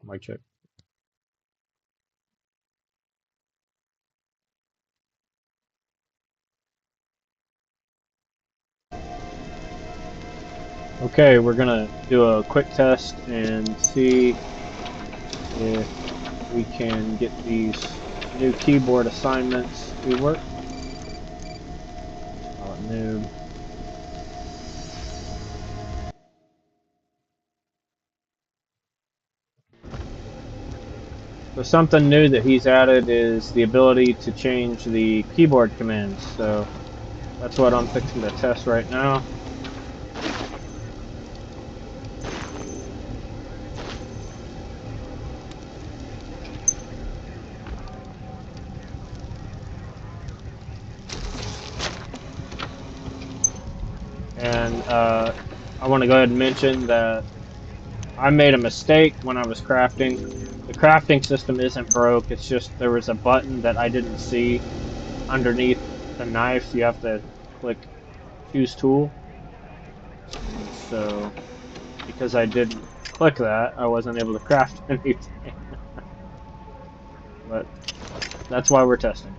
Mic check. Okay, we're gonna do a quick test and see if we can get these new keyboard assignments to work. Noob. So something new that he's added is the ability to change the keyboard commands. So that's what I'm fixing to test right now. And I want to go ahead and mention that I made a mistake when I was crafting. The crafting system isn't broke, it's just there was a button that I didn't see underneath the knife. You have to click choose tool. And so because I didn't click that, I wasn't able to craft anything. But that's why we're testing.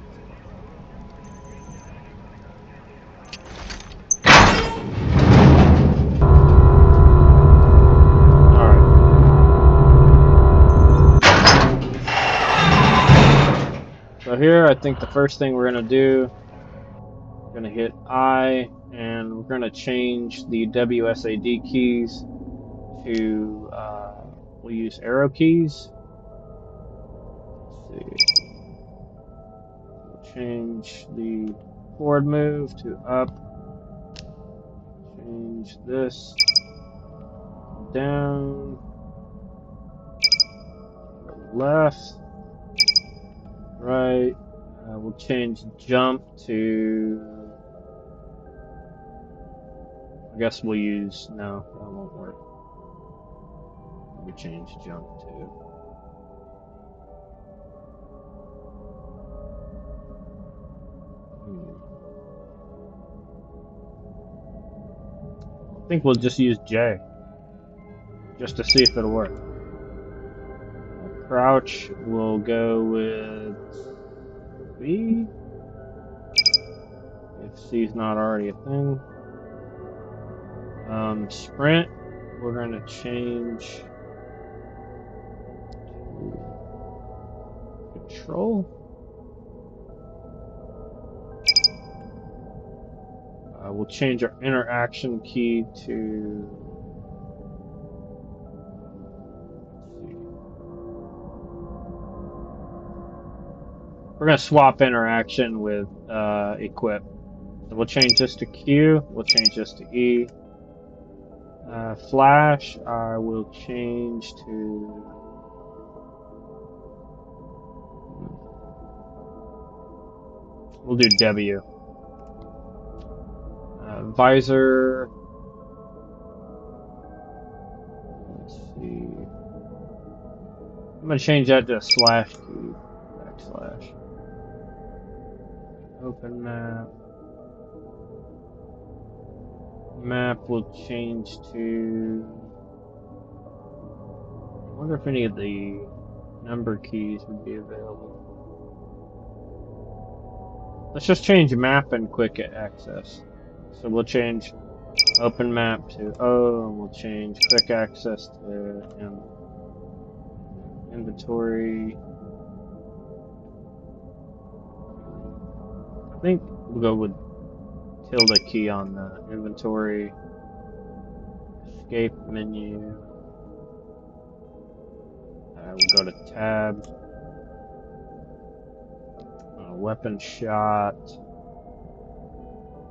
So here, I think the first thing we're going to do, we're going to hit I, and we're going to change the WSAD keys to, we'll use arrow keys. Let's see. We'll change the forward move to up. Change this down. Left. Right. We'll change jump to, I guess we'll use, no, that won't work. We'll change jump to, I think we'll just use J, just to see if it'll work. Crouch, we'll go with C, if C's not already a thing. Sprint, we're going to change to control. We'll change our interaction key to, we're going to swap interaction with equip. So we'll change this to Q, we'll change this to E. Flash, I will change to, we'll do W. Visor, let's see. I'm going to change that to a slash key, backslash. Open map. Map will change to, I wonder if any of the number keys would be available. Let's just change map and quick access. So we'll change open map to O, and we'll change quick access to M. Inventory. I think we'll go with tilde key on the inventory. Escape menu. We'll go to tab. Weapon shot.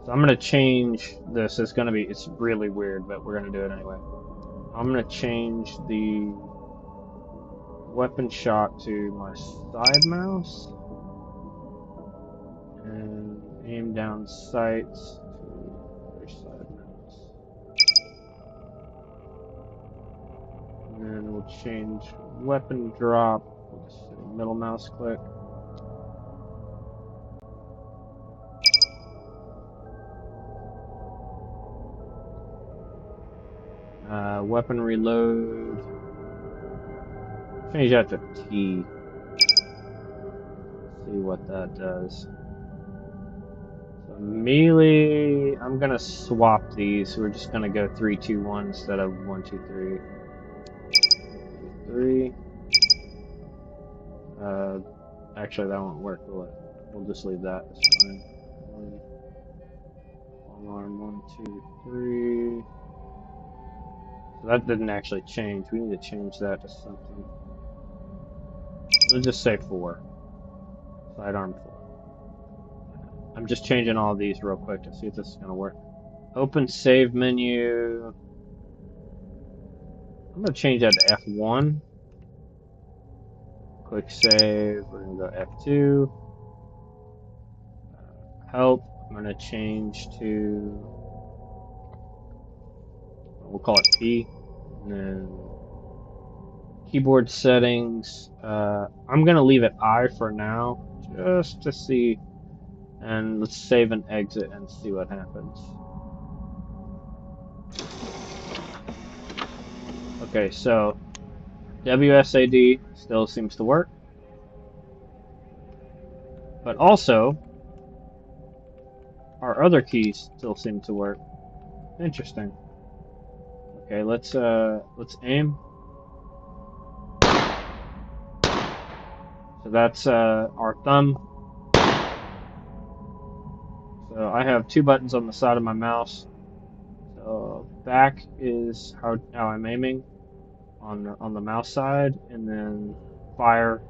So I'm gonna change this. It's really weird, but we're gonna do it anyway. I'm gonna change the weapon shot to my side mouse and aim down sights to other side mouse. And then we'll change weapon drop. We'll just say middle mouse click. Weapon reload. Change that to T. See what that does. So melee, I'm gonna swap these. We're just gonna go 3, 2, 1 instead of 1, 2, 3. 2, 3. Actually, that won't work, will it? We'll just leave that. It's fine. Long arm, 1, 2, 3. So that didn't actually change. We need to change that to something. Let's just say 4. Sidearm 4. I'm just changing all these real quick to see if this is going to work. Open save menu. I'm going to change that to F1. Quick save. We're going to go F2. Help. I'm going to change to, we'll call it P. And then keyboard settings. I'm going to leave it I for now, just to see. And let's save and exit and see what happens. Okay, so WSAD still seems to work. But also, our other keys still seem to work. Interesting. Okay, let's aim. So that's our thumb. So I have 2 buttons on the side of my mouse. So back is how I'm aiming on the mouse side, and then fire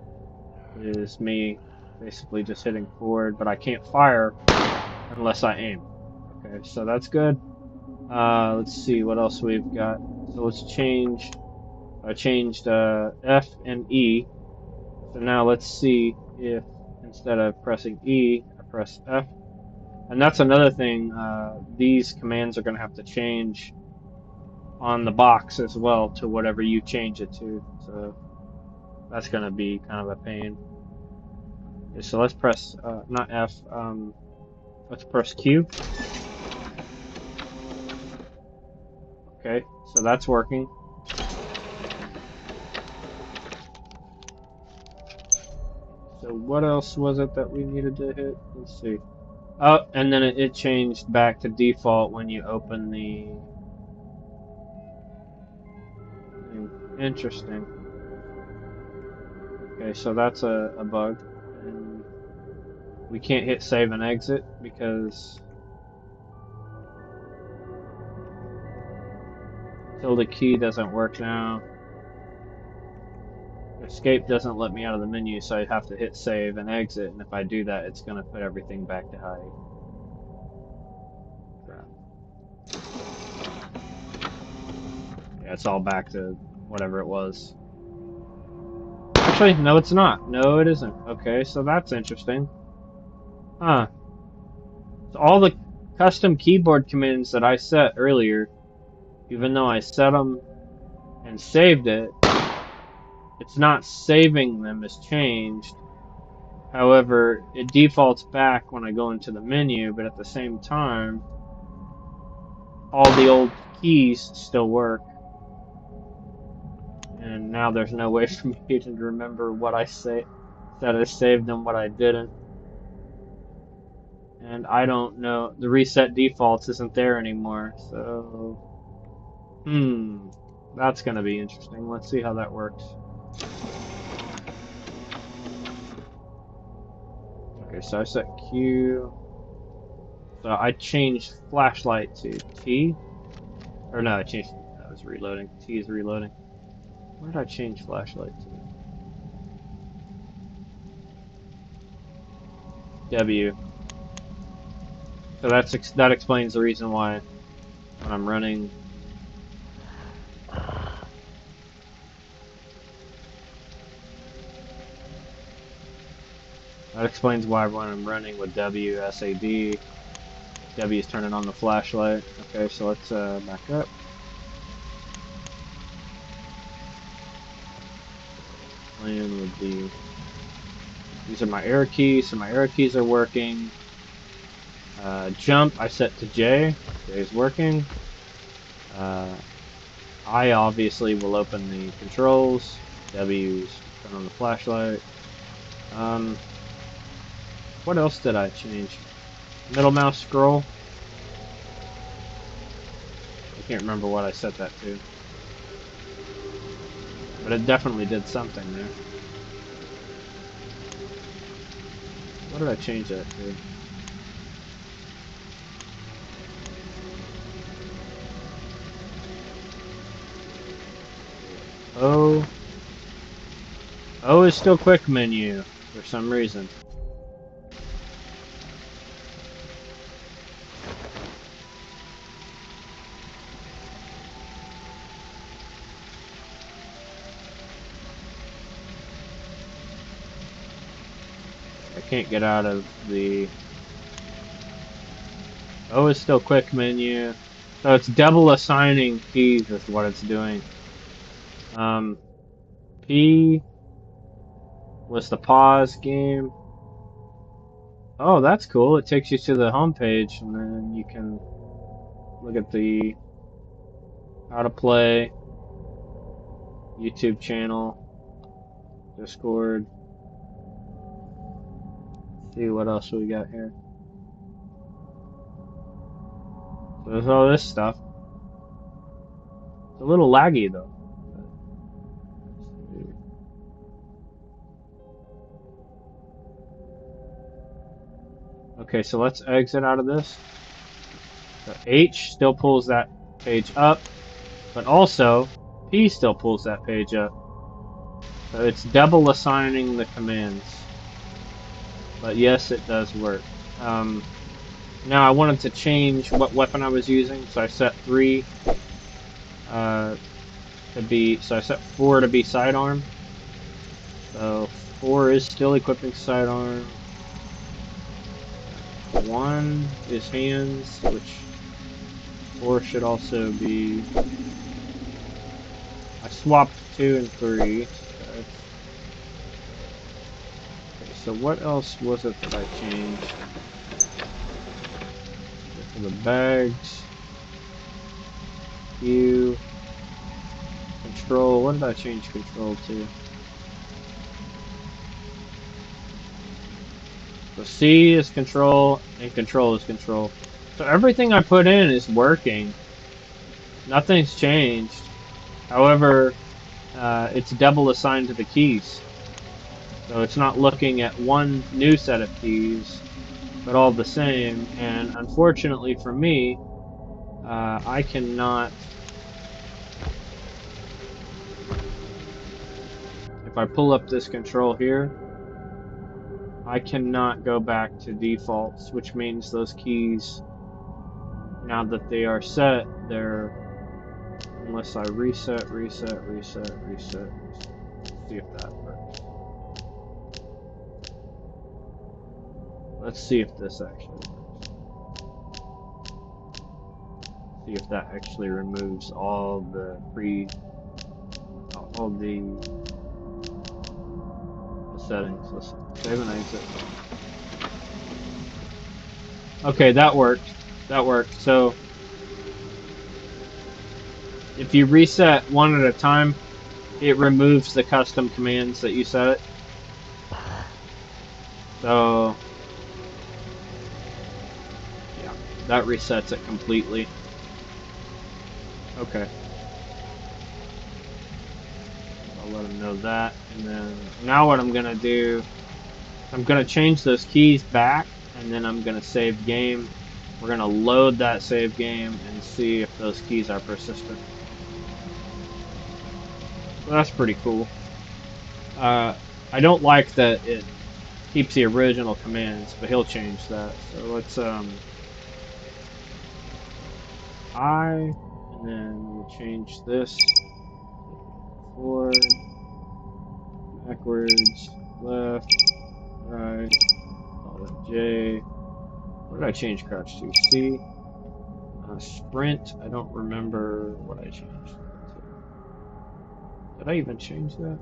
is me basically just hitting forward, but I can't fire unless I aim. Okay, so that's good. Let's see what else we've got. So let's change. I changed F and E. So now let's see if instead of pressing E, I press F. And that's another thing. These commands are going to have to change on the box as well to whatever you change it to. So that's going to be kind of a pain. Okay, so let's press, not F, let's press Q. Okay, so that's working. So what else was it that we needed to hit? Let's see. Oh, and then it changed back to default when you open the... Interesting. Okay, so that's a bug. And we can't hit save and exit because tilde key doesn't work now. Escape doesn't let me out of the menu, so I have to hit save and exit, and if I do that, it's going to put everything back to high. Crap. Yeah, it's all back to whatever it was. Actually, no, it's not. No, it isn't. Okay, so that's interesting. Huh. So all the custom keyboard commands that I set earlier, even though I set them and saved it, it's not saving them as changed. However, it defaults back when I go into the menu, but at the same time, all the old keys still work. And now there's no way for me to remember what I said I saved and what I didn't. And I don't know, the reset defaults isn't there anymore, so... That's gonna be interesting. Let's see how that works. Okay, so I set Q. So I changed flashlight to T. Or no, I changed, that was reloading. T is reloading. Where did I change flashlight to? W. So that explains the reason why when I'm running. That explains why when I'm running with WSAD, W is turning on the flashlight. Okay, so let's back up. Playing with the... These are my arrow keys, so my arrow keys are working. Jump, I set to J. J is working. I obviously will open the controls. W's. Turn on the flashlight. What else did I change? Middle mouse scroll. I can't remember what I set that to. But it definitely did something there. What did I change that to? O. O is still quick menu for some reason. I can't get out of the... O is still quick menu. So it's double assigning keys is what it's doing. P was the pause game. Oh, that's cool. It takes you to the home page and then you can look at the how to play, YouTube channel, Discord. See what else we got here. So there's all this stuff. It's a little laggy though. Okay, so let's exit out of this. So H still pulls that page up, but also P still pulls that page up. So it's double assigning the commands. But yes, it does work. Now I wanted to change what weapon I was using, so I set 3 to be, so I set 4 to be sidearm. So 4 is still equipping sidearm. 1 is hands, which 4 should also be. I swapped 2 and 3. Okay, so what else was it that I changed? For the bags, Q, control. What did I change control to? So C is control and control is control. So everything I put in is working. Nothing's changed. However, it's double assigned to the keys. So it's not looking at one new set of keys, but all the same. And unfortunately for me, I cannot, if I pull up this control here, I cannot go back to defaults, which means those keys, now that they are set, they're, unless I reset. See if that works. Let's see if this actually works. See if that actually removes all the settings. Listen, save and exit. Okay, that worked. That worked. So if you reset one at a time, it removes the custom commands that you set it. So yeah, that resets it completely. Okay. I'll let them know that. And then now what I'm going to do, I'm going to change those keys back, and then I'm going to save game. We're going to load that save game and see if those keys are persistent. So that's pretty cool. I don't like that it keeps the original commands, but he'll change that. So let's and then we'll change this forward, backwards, left, right, J. What did I change crouch to? C. Sprint. I don't remember what I changed that to. Did I even change that?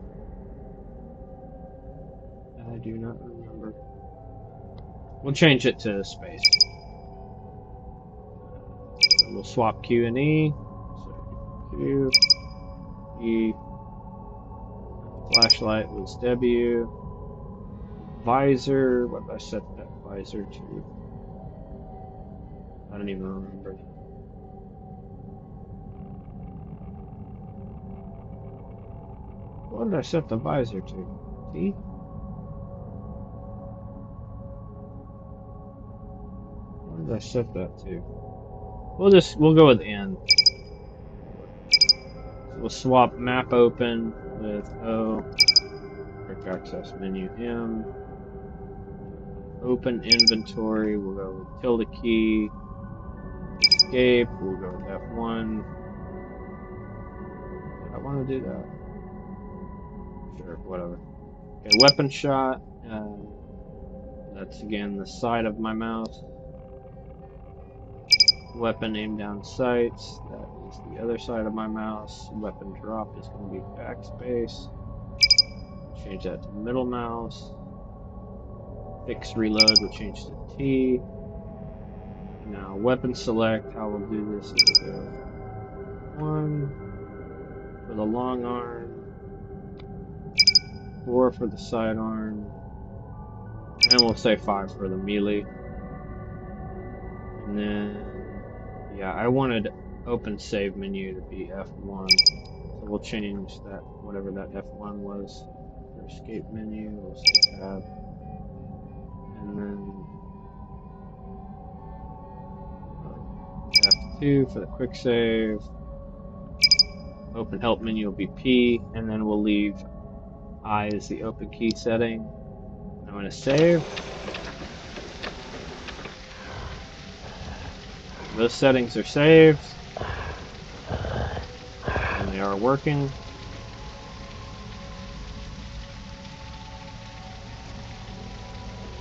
I do not remember. We'll change it to space. So we'll swap Q and E. So Q, E, Flashlight was W. Visor, what did I set that visor to? I don't even remember now. What did I set the visor to? T? What did I set that to? We'll go with N. So we'll swap map open with O. Quick access menu M. Open inventory, we'll go with tilde key. Escape, we'll go with F1. Did I want to do that? Sure, whatever. Okay, weapon shot. That's again the side of my mouse. Weapon aim down sights. That is the other side of my mouse. Weapon drop is going to be backspace. Change that to middle mouse. Fix reload, we'll change to T. Now weapon select, how we'll do this is we'll go 1 for the long arm, 4 for the sidearm, and we'll say 5 for the melee. And then, yeah, I wanted open save menu to be F1, so we'll change that, whatever that F1 was. For escape menu, we'll say tab, and then F2 for the quick save. Open help menu will be P, and then we'll leave I as the open key setting. I'm going to save. Those settings are saved, and they are working.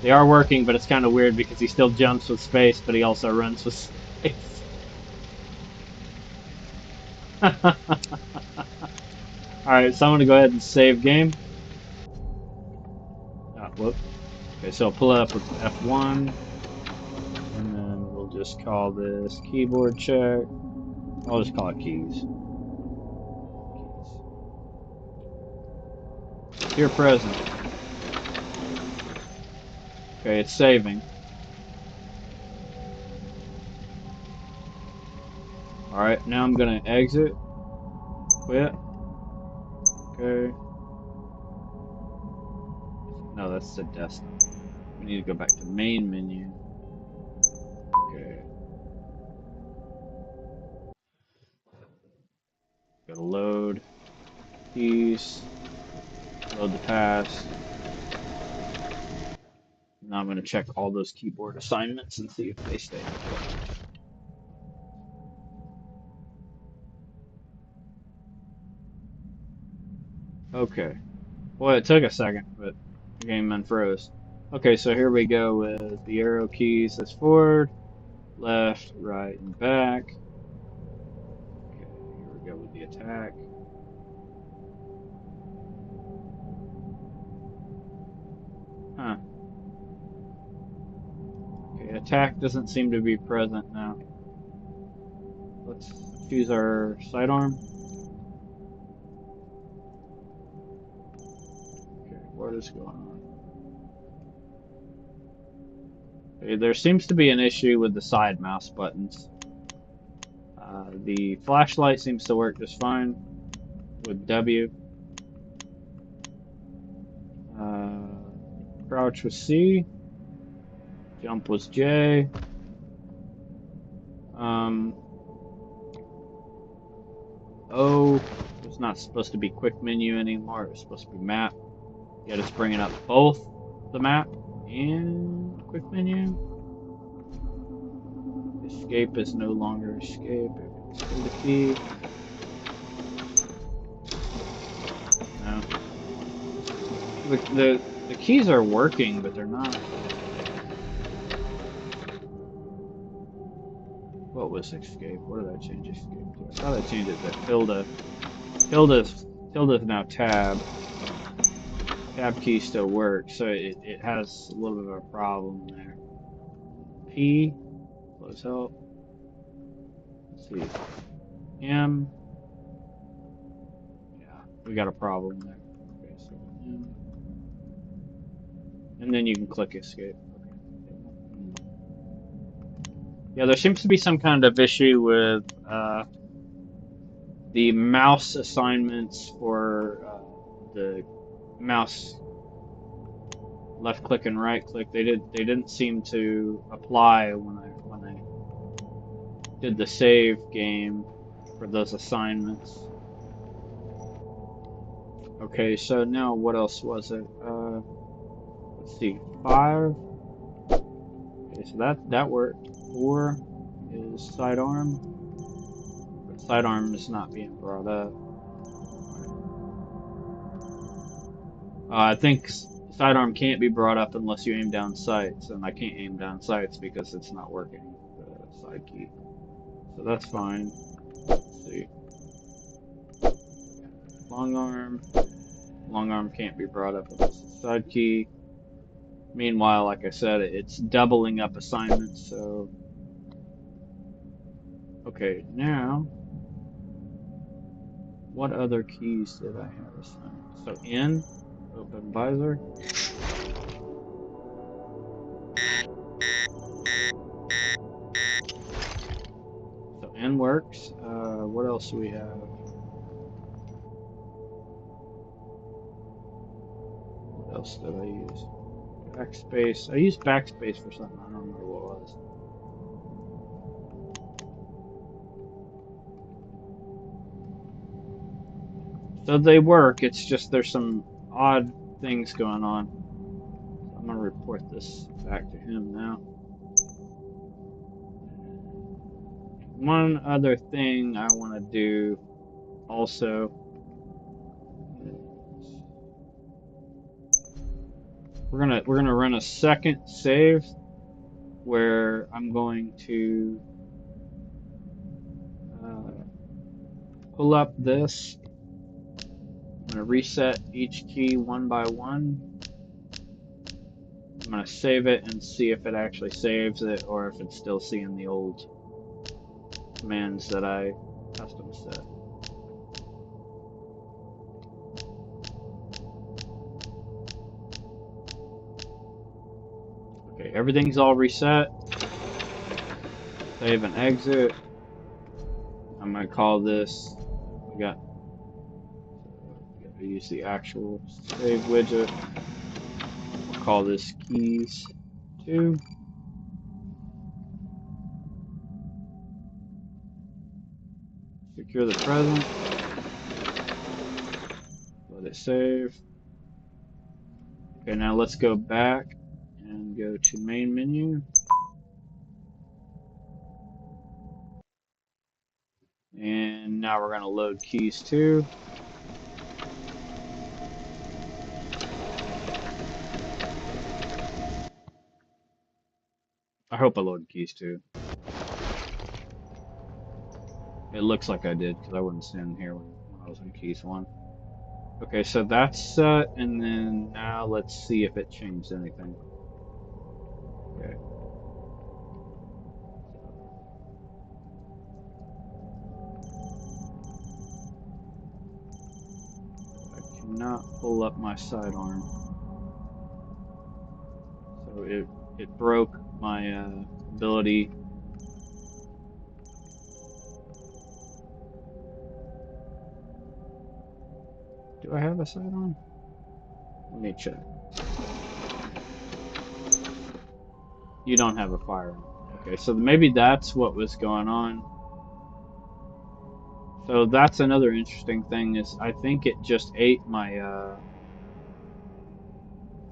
They are working, but it's kind of weird because he still jumps with space, but he also runs with space. Alright, so I'm going to go ahead and save game. Oh, whoop. Okay, so I'll pull it up with F1, and then we'll just call this keyboard check. I'll just call it keys. Here present. Okay, it's saving. Alright, now I'm gonna exit. Quit. Okay. No, that's the desktop. We need to go back to main menu. Okay. Go to load. Keys. Load the pass. Now I'm gonna check all those keyboard assignments and see if they stay. Okay. Well, it took a second, but the game unfroze. Okay, so here we go with the arrow keys. That's forward, left, right, and back. Okay, here we go with the attack. Huh. Okay, attack doesn't seem to be present now. Let's choose our sidearm. Okay, what is going on? Okay, there seems to be an issue with the side mouse buttons. The flashlight seems to work just fine with W. Crouch was C. Jump was J. O was not supposed to be quick menu anymore. It was supposed to be map. Yet it's bringing up both the map and quick menu. Escape is no longer escape. It's the key. No. The keys are working, but they're not. What was escape? What did I change escape to? I thought I changed it to tilde. Tilde is now tab. Tab key still works, so it has a little bit of a problem there. P, close help. Let's see. M. Yeah, we got a problem there. Okay, so And then you can click escape. Okay. Yeah, there seems to be some kind of issue with the mouse assignments for the mouse left click and right click. They didn't seem to apply when I did the save game for those assignments. Okay, so now what else was it? Let's see, 5. Okay, so that worked. 4 is sidearm, but sidearm is not being brought up. I think sidearm can't be brought up unless you aim down sights, and I can't aim down sights because it's not working, the side key. So that's fine. Let's see. Long arm. Long arm can't be brought up unless it's side key. Meanwhile, like I said, it's doubling up assignments, so... Okay, now... What other keys did I have assigned? So N, open visor. So N works. What else do we have? What else did I use? Backspace. I used backspace for something. I don't remember what it was. So they work. It's just there's some odd things going on. So I'm gonna report this back to him now. One other thing I want to do also is we're gonna run a second save where I'm going to pull up this. I'm gonna reset each key one by one. I'm gonna save it and see if it actually saves it or if it's still seeing the old commands that I custom set. Okay, everything's all reset. Save and exit. I'm gonna call this. We got to use the actual save widget. We'll call this keys 2. Secure the present. Let it save. Okay, now let's go back and go to main menu. And now we're going to load keys 2. I hope I loaded keys 2. It looks like I did because I wasn't standing here when I was in keys 1. Okay, so that's set, and then now let's see if it changed anything. Okay. I cannot pull up my sidearm. So it broke my ability. Do I have a sidearm? Let me check. You don't have a firearm. Okay, so maybe that's what was going on. So that's another interesting thing is I think it just ate my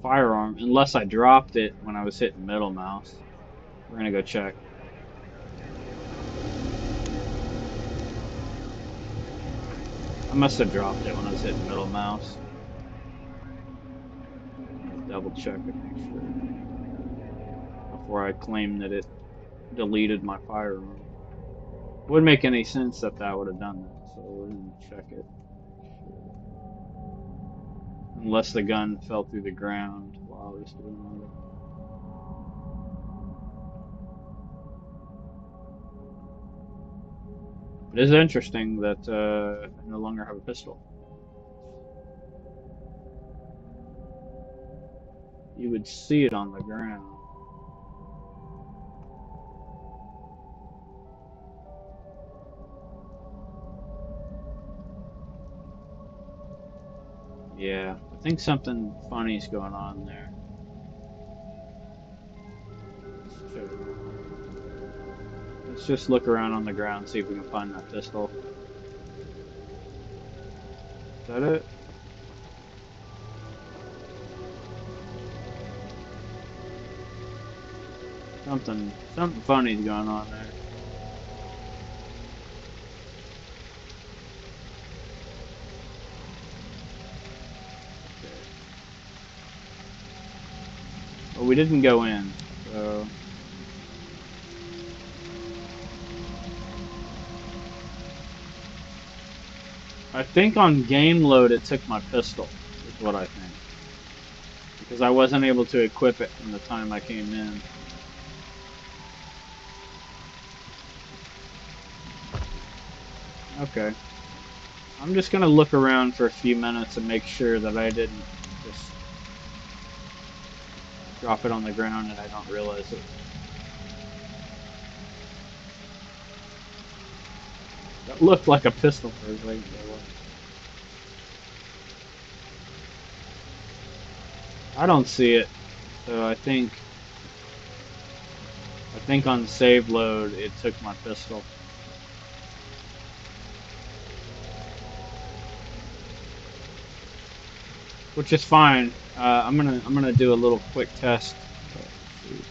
firearm unless I dropped it when I was hitting middle mouse. We're gonna go check. I must have dropped it when I was hitting middle mouse. Double check and make sure before I claim that it deleted my firearm. It wouldn't make any sense that that would have done that, so we're gonna check it. Unless the gun fell through the ground while I was doing it. It is interesting that I no longer have a pistol. you would see it on the ground. Yeah, I think something funny's going on there. Let's just look around on the ground, see if we can find that pistol. Is that it? Something funny's going on there. Okay. Well, we didn't go in, so... I think on game load it took my pistol, is what I think. Because I wasn't able to equip it from the time I came in. Okay. I'm just gonna look around for a few minutes and make sure that I didn't just drop it on the ground and I don't realize it. That looked like a pistol for a second. I don't see it, so I think on save load it took my pistol. Which is fine. I'm gonna do a little quick test. Let's see.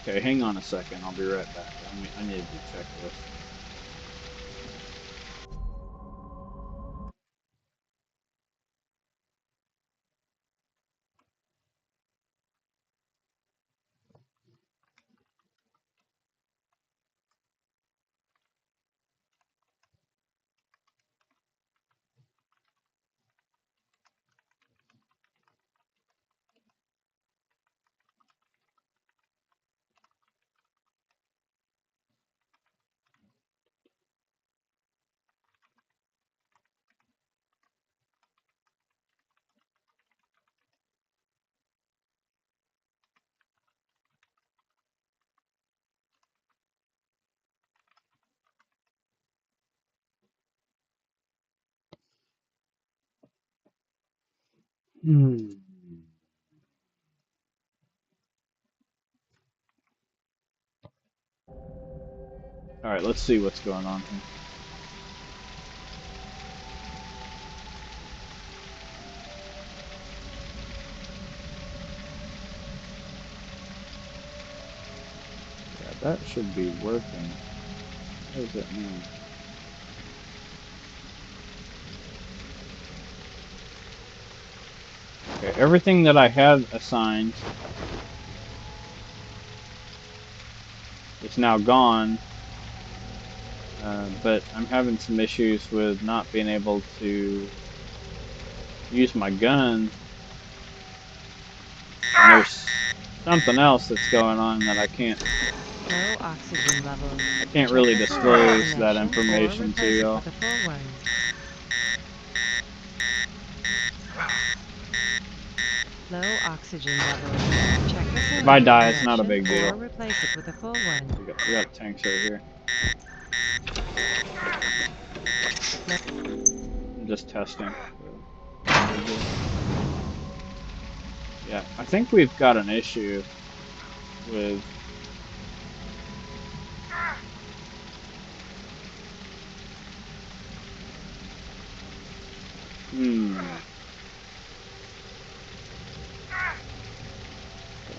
Okay, hang on a second. I'll be right back. I need to check this. Alright, let's see what's going on here. Yeah, that should be working. What does it mean? Okay, everything that I had assigned is now gone, but I'm having some issues with not being able to use my gun. And there's something else that's going on that I can't really disclose that information to y'all. Low oxygen levels. Check If I die, it's not a big deal. Or replace it with a full one. We got tanks over here. I'm just testing. Yeah, I think we've got an issue with...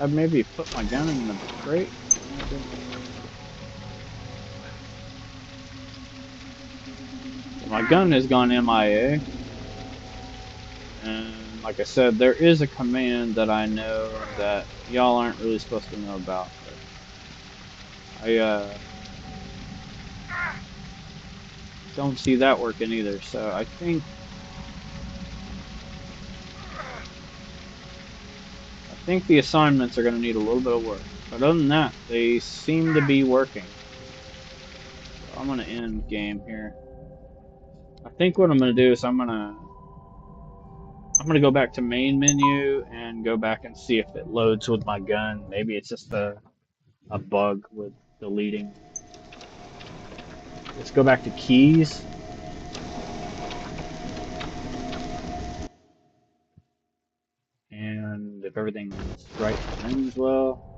I maybe put my gun in the crate? My gun has gone MIA. And like I said, there is a command that I know that y'all aren't really supposed to know about. But don't see that working either. So I think the assignments are going to need a little bit of work. But other than that, they seem to be working. So I'm going to end game here. I think what I'm going to do is I'm gonna go back to main menu and go back and see if it loads with my gun. Maybe it's just a bug with deleting. Let's go back to keys. And if everything's right for them as well.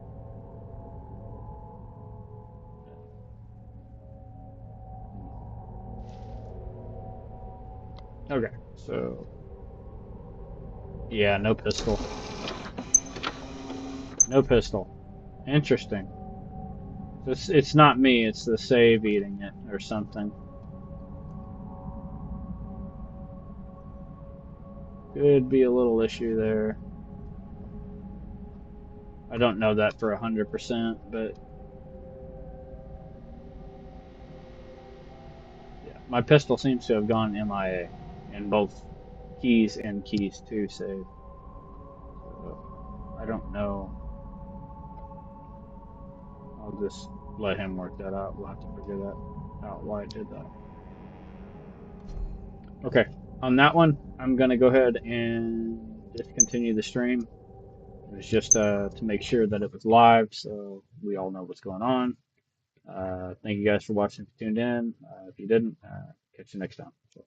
Okay, so yeah, no pistol. No pistol. Interesting. It's not me, it's the save eating it or something. Could be a little issue there. I don't know that for 100%, but yeah, my pistol seems to have gone MIA in both keys and keys 2 save. So I don't know. I'll just let him work that out. We'll have to figure that out why it did that. Okay, on that one, I'm gonna go ahead and discontinue the stream. It was just to make sure that it was live, so we all know what's going on. Thank you guys for watching. If you tuned in, if you didn't, catch you next time. So.